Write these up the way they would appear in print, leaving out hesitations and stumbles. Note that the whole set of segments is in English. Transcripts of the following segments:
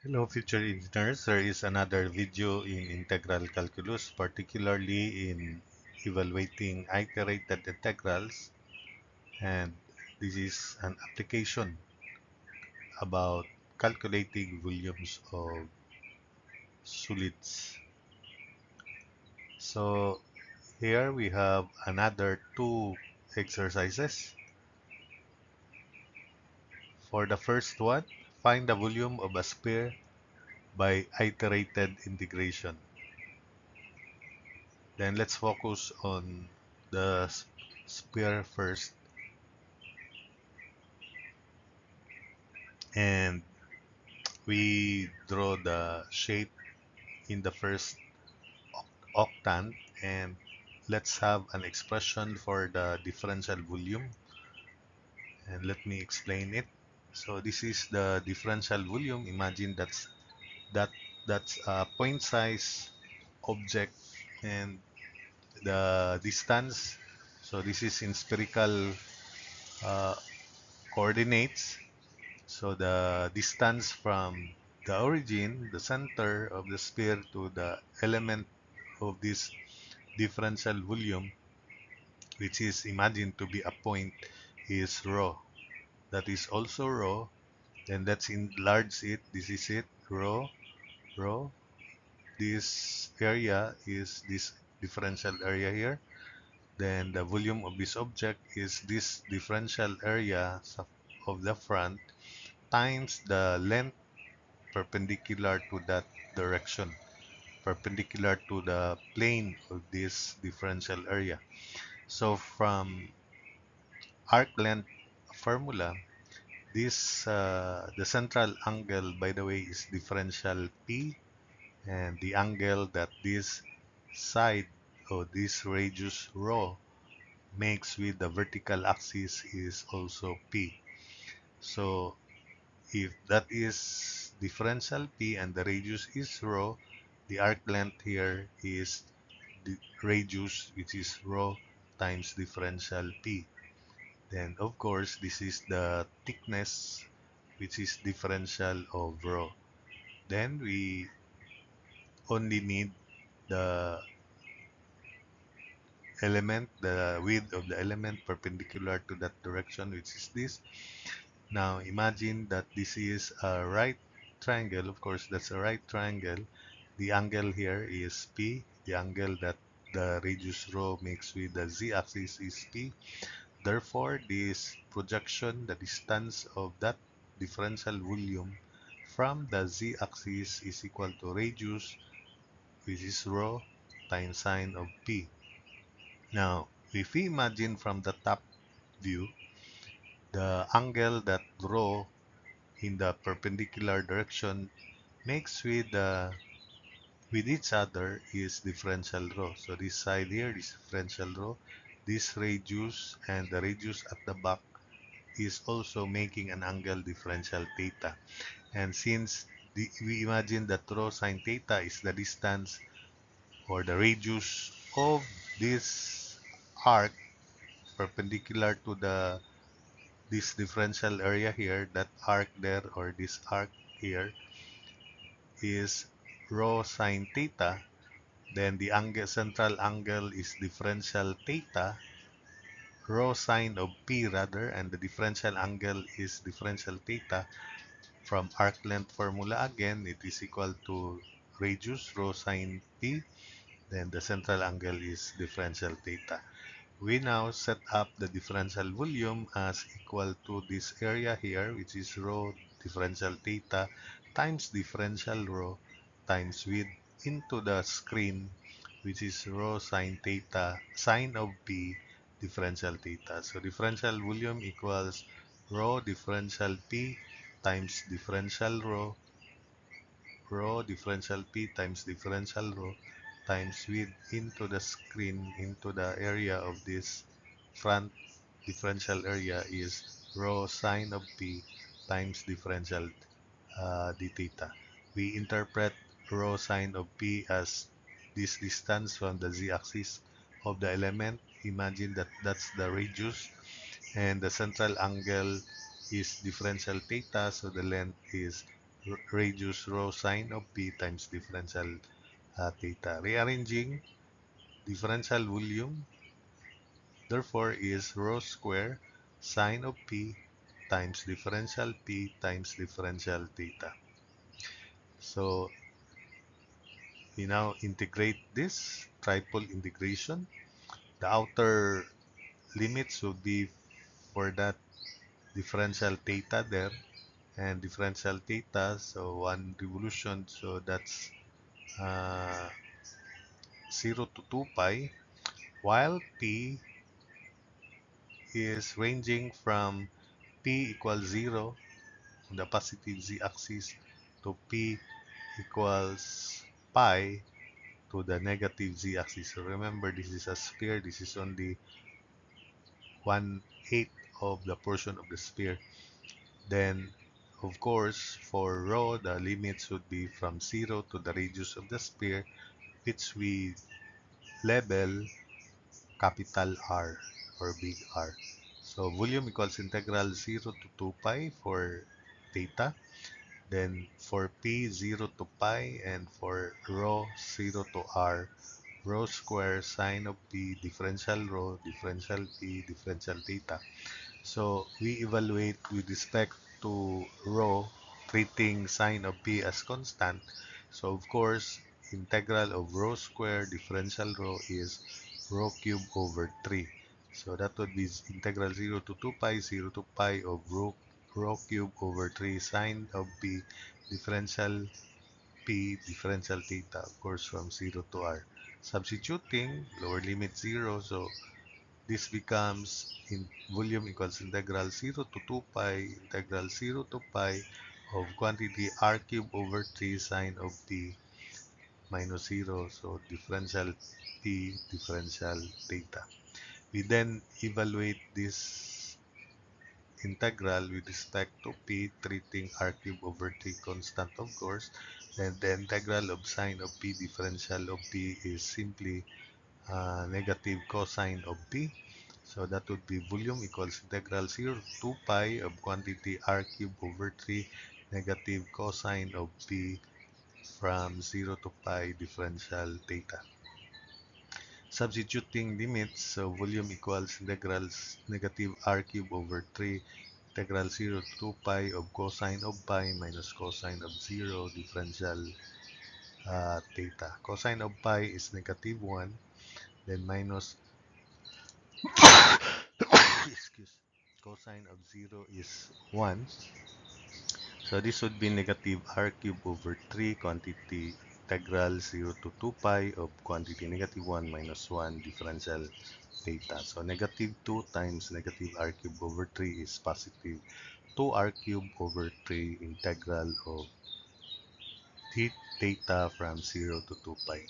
Hello, future engineers. There is another video in integral calculus, particularly in evaluating iterated integrals. And this is an application about calculating volumes of solids. So here we have another two exercises. For the first one, find the volume of a sphere by iterated integration. Then let's focus on the sphere first, and we draw the shape in the first octant, and let's have an expression for the differential volume, and let me explain it. So this is the differential volume. Imagine that that's a point size object, and the distance, so this is in spherical uh, coordinates. So the distance from the origin, the center of the sphere, to the element of this differential volume, which is imagined to be a point, is rho. That is also rho. Then let's enlarge it. This is it, rho, rho. This area is this differential area here. Then the volume of this object is this differential area of the front times the length perpendicular to that direction, perpendicular to the plane of this differential area. So from arc length formula, this the central angle, by the way, is differential P, and the angle that this side or this radius rho makes with the vertical axis is also P. So if that is differential P and the radius is rho, the arc length here is the radius, which is rho times differential P. Then of course this is the thickness, which is differential of rho. Then we only need the element, the width of the element perpendicular to that direction, which is this. Now imagine that this is a right triangle. Of course, that's a right triangle. The angle here is P. The angle that the radius rho makes with the z-axis is P. Therefore, this projection, the distance of that differential volume from the z-axis is equal to radius, which is rho, times sine of P. Now, if we imagine from the top view, the angle that rho in the perpendicular direction makes with each other is differential rho. So this side here is differential rho. This radius and the radius at the back is also making an angle differential theta. And since we imagine that rho sine theta is the distance or the radius of this arc perpendicular to this differential area here, that arc there or this arc here is rho sine theta, then the angle, central angle is differential theta, rho sine of P rather, and the differential angle is differential theta. From arc length formula again, it is equal to radius rho sine P, then the central angle is differential theta. We now set up the differential volume as equal to this area here, which is rho differential theta times differential rho times width into the screen, which is rho sine theta sine of P differential theta. So differential volume equals rho differential P times differential rho differential P times differential rho times width into the screen, into the area of this front differential area, is rho sine of P times differential d theta. We interpret rho sine of P as this distance from the z-axis of the element. Imagine that that's the radius, and the central angle is differential theta, so the length is radius rho sine of p times differential theta. Rearranging differential volume therefore is rho square sine of p times differential p times differential theta. So we now integrate this triple integration. The outer limits will be for that differential theta there and differential theta, so one revolution, so that's uh, 0 to 2 pi, while p is ranging from p equals 0 on the positive z-axis to p equals pi to the negative z-axis. So remember, this is a sphere. This is only 1/8 of the portion of the sphere. Then, of course, for rho, the limits would be from 0 to the radius of the sphere, which we label capital R or big R. So volume equals integral 0 to 2 pi for theta. Then for P 0 to pi and for rho 0 to R, rho square sine of P differential rho differential P differential theta. So we evaluate with respect to rho, treating sine of p as constant. So of course, integral of rho square differential rho is rho cube over 3. So that would be integral 0 to 2 pi 0 to pi of rho cube over 3 sine of p differential p differential theta, of course from 0 to r. Substituting, lower limit 0, so this becomes in volume equals integral 0 to 2 pi integral 0 to pi of quantity r cube over 3 sine of p minus 0. So differential p differential theta. We then evaluate this integral with respect to p, treating r cube over 3 constant, of course. Then the integral of sine of p differential of p is simply negative cosine of p. So that would be volume equals integral 0 to 2 pi of quantity r cube over 3 negative cosine of p from 0 to pi differential theta. Substituting limits, so volume equals integrals negative r cube over 3 integral 0 to 2 pi of cosine of pi minus cosine of 0 differential theta. Cosine of pi is negative 1, then minus excuse, cosine of 0 is 1. So this would be negative r cube over 3 quantity integral 0 to 2 pi of quantity negative 1 minus 1 differential theta. So negative 2 times negative r cube over 3 is positive 2r cube over 3 integral of theta from 0 to 2 pi.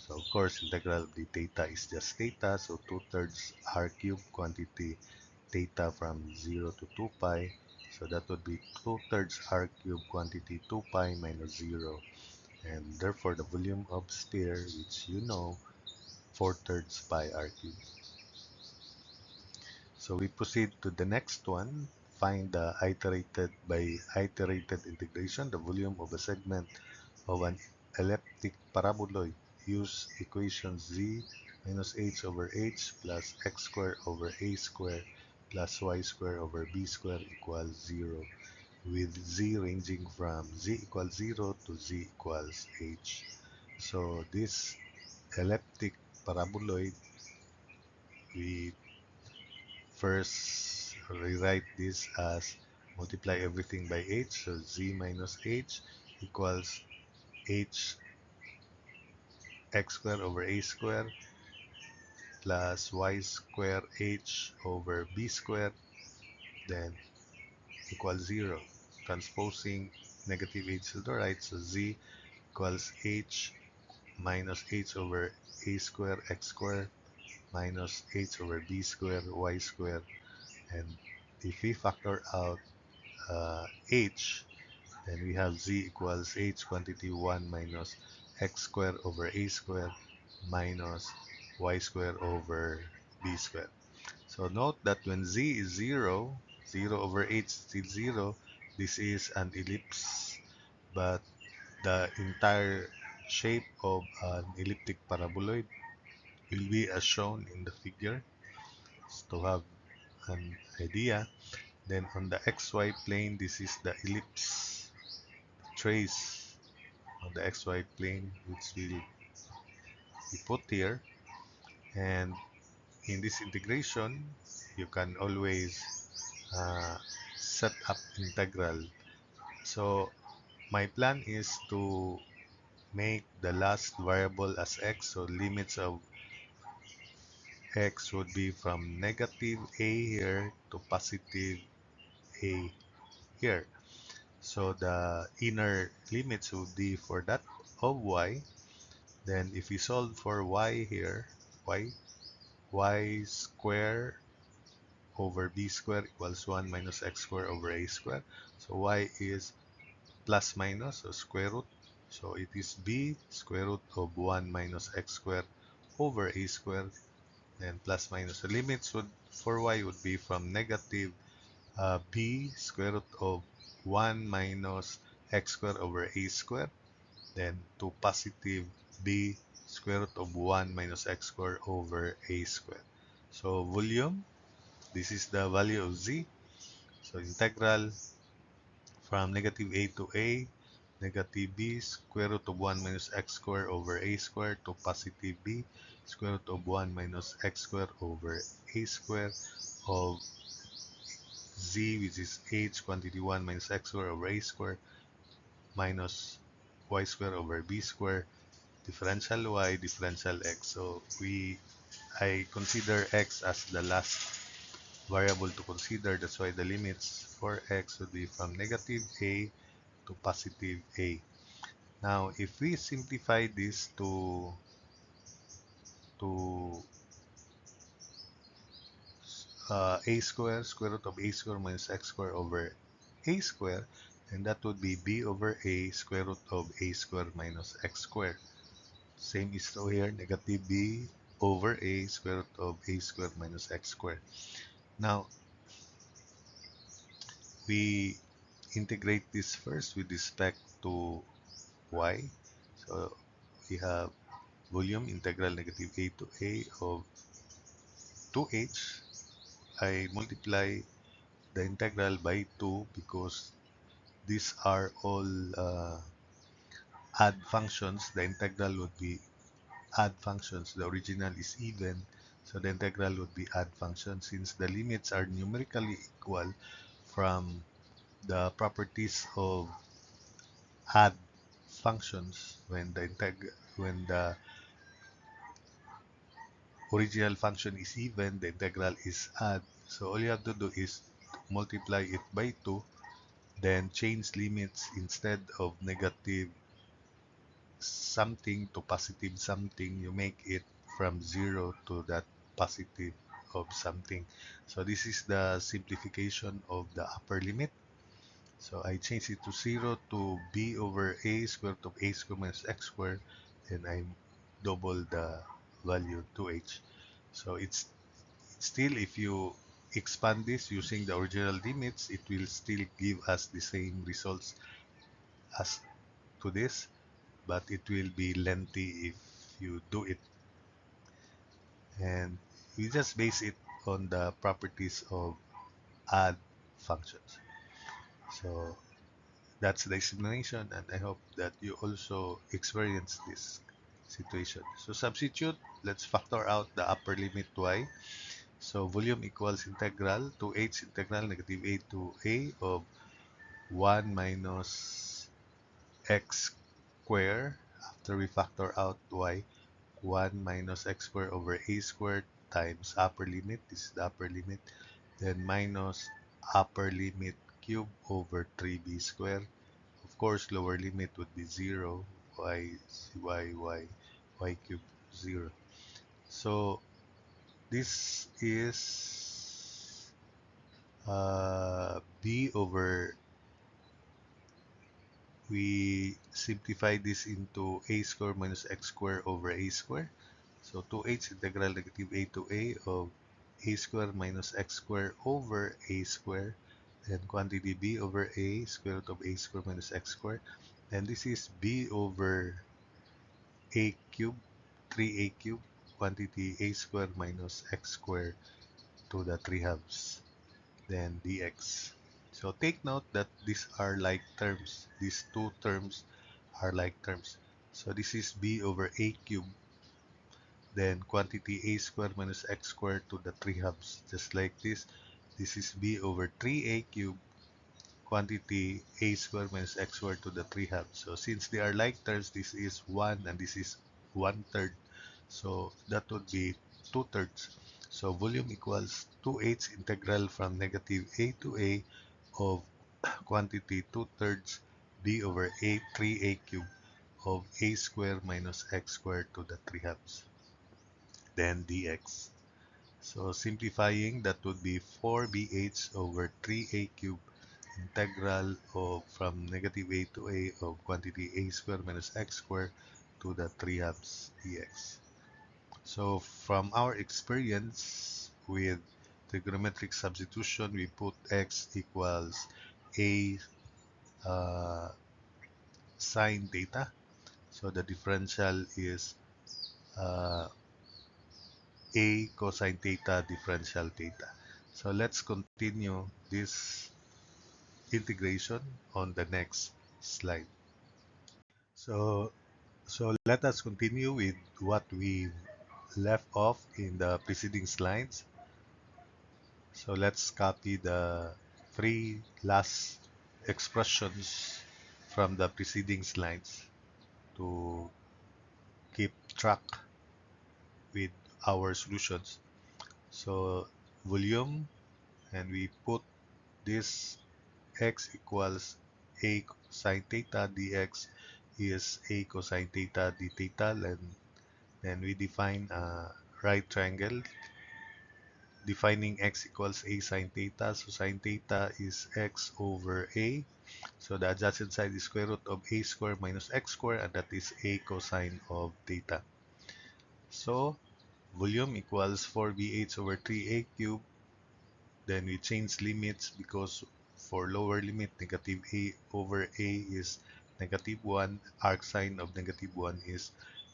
So of course, integral of the theta is just theta, so 2/3 r cube quantity theta from 0 to 2 pi. So that would be 2/3 r cube quantity 2 pi minus 0. And therefore, the volume of sphere, which you know, 4/3 pi r cube. So we proceed to the next one. Find the iterated integration, the volume of a segment of an elliptic paraboloid. Use equations z minus h over h plus x squared over a squared plus y squared over b squared equals 0, with z ranging from z equals 0 to z equals h. So this elliptic paraboloid, we first rewrite this as multiply everything by h, so z minus h equals h x squared over a squared plus y squared h over b squared, then equals 0. Transposing negative h to the right, so z equals h minus h over a squared x squared minus h over b squared y squared. And if we factor out h, then we have z equals h quantity 1 minus x squared over a squared minus y squared over b squared. So note that when z is 0, 0 over h is still 0, this is an ellipse. but the entire shape of an elliptic paraboloid will be as shown in the figure. So to have an idea, then on the xy plane, this is the ellipse trace on the xy plane, which will be put here. And in this integration, you can always uh, set up integral. So my plan is to make the last variable as x, so limits of x would be from negative a here to positive a here. So the inner limits would be for that of y. Then if we solve for y here, y square over b square equals 1 minus x square over a square. So y is plus minus, so square root. So it is b square root of 1 minus x square over a square, and plus minus. The limits would for y would be from negative b square root of 1 minus x square over a square, then to positive b square root of 1 minus x square over a square. So volume, this is the value of z. So integral from negative a to a, negative b square root of 1 minus x square over a square to positive b square root of 1 minus x square over a square of z, which is h quantity 1 minus x square over a square minus y square over b square, differential y, differential x. So I consider x as the last variable to consider. That's why the limits for x would be from negative a to positive a. Now, if we simplify this to a square, square root of a square minus x square over a square, and that would be b over a square root of a square minus x square. Same is true here, negative b over a square root of a square minus x square. Now, we integrate this first with respect to y. So we have volume integral negative a to a of 2h. I multiply the integral by 2 because these are all add functions. The integral would be add functions. The original is even, so the integral would be add functions. Since the limits are numerically equal from the properties of add functions, when the original function is even, the integral is add. So all you have to do is multiply it by 2, then change limits. Instead of negative something to positive something, you make it from 0 to that positive of something. So this is the simplification of the upper limit. So I change it to 0 to b over a square root of a square minus x square, and I double the value 2h. So it's still, if you expand this using the original limits, it will still give us the same results as to this, but it will be lengthy if you do it. And we just base it on the properties of add functions. So that's the explanation, and I hope that you also experience this situation. So substitute, let's factor out the upper limit y. So volume equals integral to h integral negative a to a of 1 minus x square, after we factor out y, 1 minus x square over a squared times upper limit, this is the upper limit, then minus upper limit cube over 3b squared. Of course, lower limit would be 0, y cube 0. So this is b over, we simplify this into a square minus x square over a square. So 2h integral negative a to a of a square minus x square over a square. then quantity b over a square root of a square minus x squared. And this is b over a cube, 3a cube, quantity a square minus x squared to the 3 halves, then dx. So take note that these are like terms. These two terms are like terms. So this is b over a cube, then quantity a squared minus x squared to the 3 halves. Just like this, this is b over 3a cube, quantity a squared minus x squared to the 3 halves. So since they are like terms, this is 1 and this is 1/3. So that would be 2/3. So volume equals 2/8 integral from negative a to a of quantity 2/3 b over a 3a cube of a squared minus x squared to the 3 halves, then dx. So simplifying, that would be 4bh over 3a cube integral of from negative a to a of quantity a squared minus x squared to the 3 halves dx. So from our experience with trigonometric substitution, we put x equals a uh, sine theta. So the differential is uh, a cosine theta differential theta. So let's continue this integration on the next slide. So, so let us continue with what we left off in the preceding slides. So let's copy the three last expressions from the preceding slides to keep track with our solutions. So volume, and we put this x equals a sine theta dx is a cosine theta d theta, and then we define a right triangle defining x equals a sine theta. So sine theta is x over a. So the adjacent side is square root of a square minus x square, and that is a cosine of theta. So volume equals 4bh over 3a cube. Then we change limits because for lower limit, negative a over a is negative 1. Arcsine of negative 1 is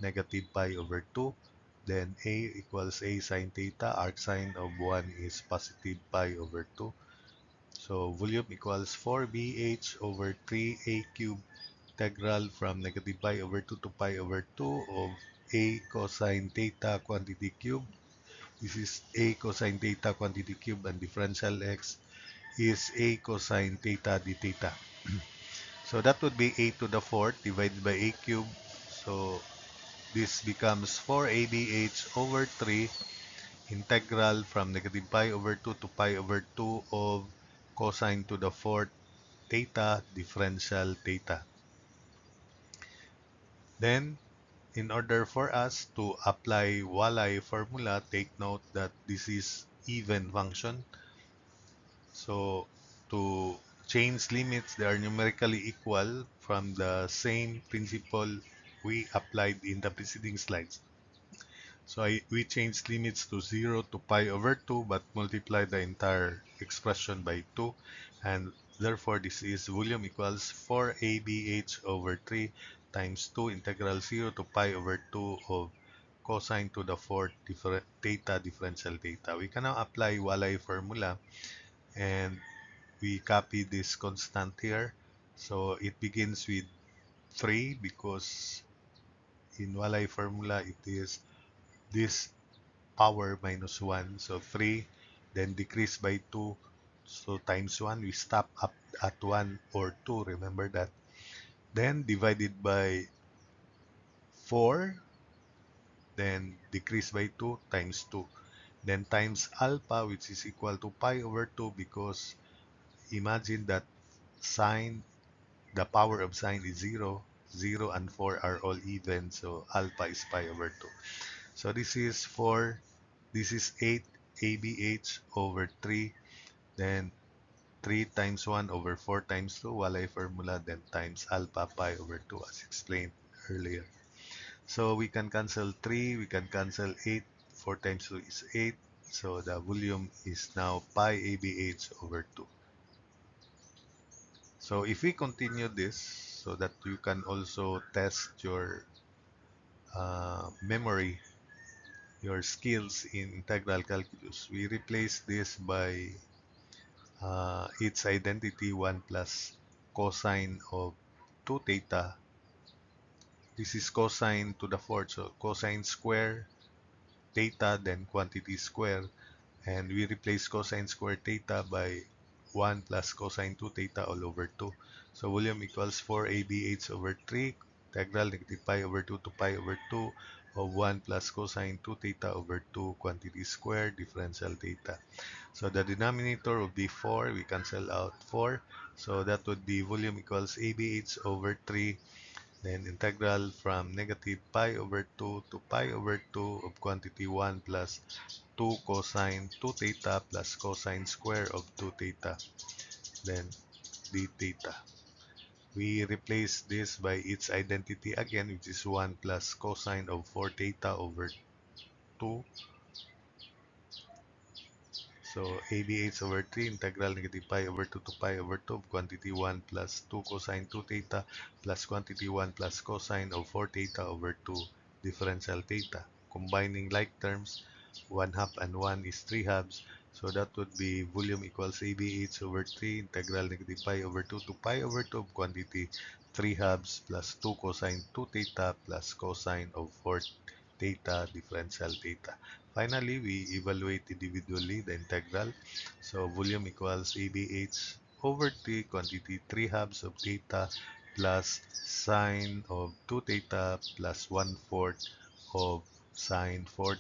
negative pi over 2. Then a equals a sine theta. Arcsine of 1 is positive pi over 2. So volume equals 4bh over 3a cube integral from negative pi over 2 to pi over 2 of a cosine theta quantity cube. This is a cosine theta quantity cube, and differential x is a cosine theta d theta. So that would be a to the fourth divided by a cube. So this becomes 4abh over 3 integral from negative pi over 2 to pi over 2 of cosine to the fourth theta differential theta. Then, in order for us to apply Wallay formula, take note that this is even function. So to change limits, they are numerically equal from the same principle we applied in the preceding slides. So we changed limits to 0 to pi over 2, but multiply the entire expression by 2. And therefore, this is volume equals 4abh over 3 times 2 integral 0 to pi over 2 of cosine to the fourth theta differential theta. We can now apply Wallay formula, and we copy this constant here. So it begins with 3 because in Wallay formula it is this power minus 1. So 3, then decrease by 2. So times 1, we stop up at 1 or 2. Remember that. Then divided by 4, then decrease by 2 times 2. Then times alpha, which is equal to pi over 2, because imagine that sine, the power of sine is 0. 0 and 4 are all even, so alpha is pi over 2. So this is 4, this is 8 ABH over 3, then 3 times 1 over 4 times 2, Wallay formula, then times alpha pi over 2 as explained earlier. So we can cancel 3, we can cancel 8, 4 times 2 is 8, so the volume is now pi ABH over 2. So if we continue this so that you can also test your memory, your skills in integral calculus, we replace this by its identity 1 plus cosine of 2 theta. This is cosine to the fourth, so cosine square theta, then quantity square, and we replace cosine square theta by 1 plus cosine 2 theta all over 2. So volume equals 4 over 3 integral negative pi over 2 to pi over 2 of 1 plus cosine 2 theta over 2 quantity square differential theta. So the denominator would be 4. We cancel out 4. So that would be volume equals ABH over 3. Then integral from negative pi over 2 to pi over 2 of quantity 1 plus 2 cosine 2 theta plus cosine square of 2 theta. Then d theta. We replace this by its identity again, which is 1 plus cosine of 4 theta over 2. So ABH over 3 integral negative pi over 2 to pi over 2 of quantity 1 plus 2 cosine 2 theta plus quantity 1 plus cosine of 4 theta over 2 differential theta. Combining like terms, 1 half and 1 is 3 halves. So that would be volume equals ABH over 3 integral negative pi over 2 to pi over 2 of quantity 3 halves plus 2 cosine 2 theta plus cosine of 4 theta differential theta. Finally, we evaluate individually the integral. So volume equals ABH over T quantity 3 halves of theta plus sine of 2 theta plus 1/4 of sine 4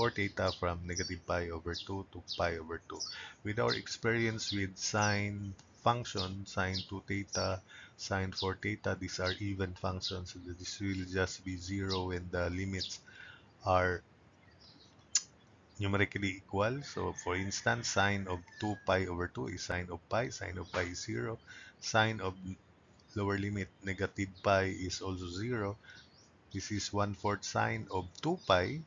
theta from negative pi over 2 to pi over 2. With our experience with sine function, sine 2 theta, sine 4 theta, these are even functions. So this will just be 0 when the limits are numerically equal. So for instance, sine of 2 pi over 2 is sine of pi is 0, sine of lower limit negative pi is also 0. This is 1/4 sine of 2 pi,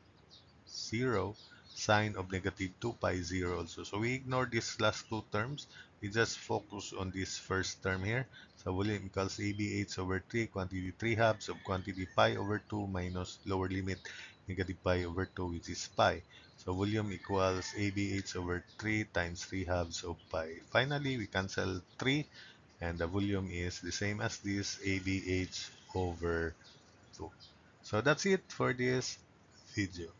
0, sine of negative 2 pi, 0 also. So we ignore these last two terms. We just focus on this first term here. So volume equals ABH over 3, quantity 3 halves of quantity pi over 2 minus lower limit negative pi over 2, which is pi. So volume equals ABH over 3 times 3 halves of pi. Finally, we cancel 3, and the volume is the same as this, ABH over 2. So that's it for this video.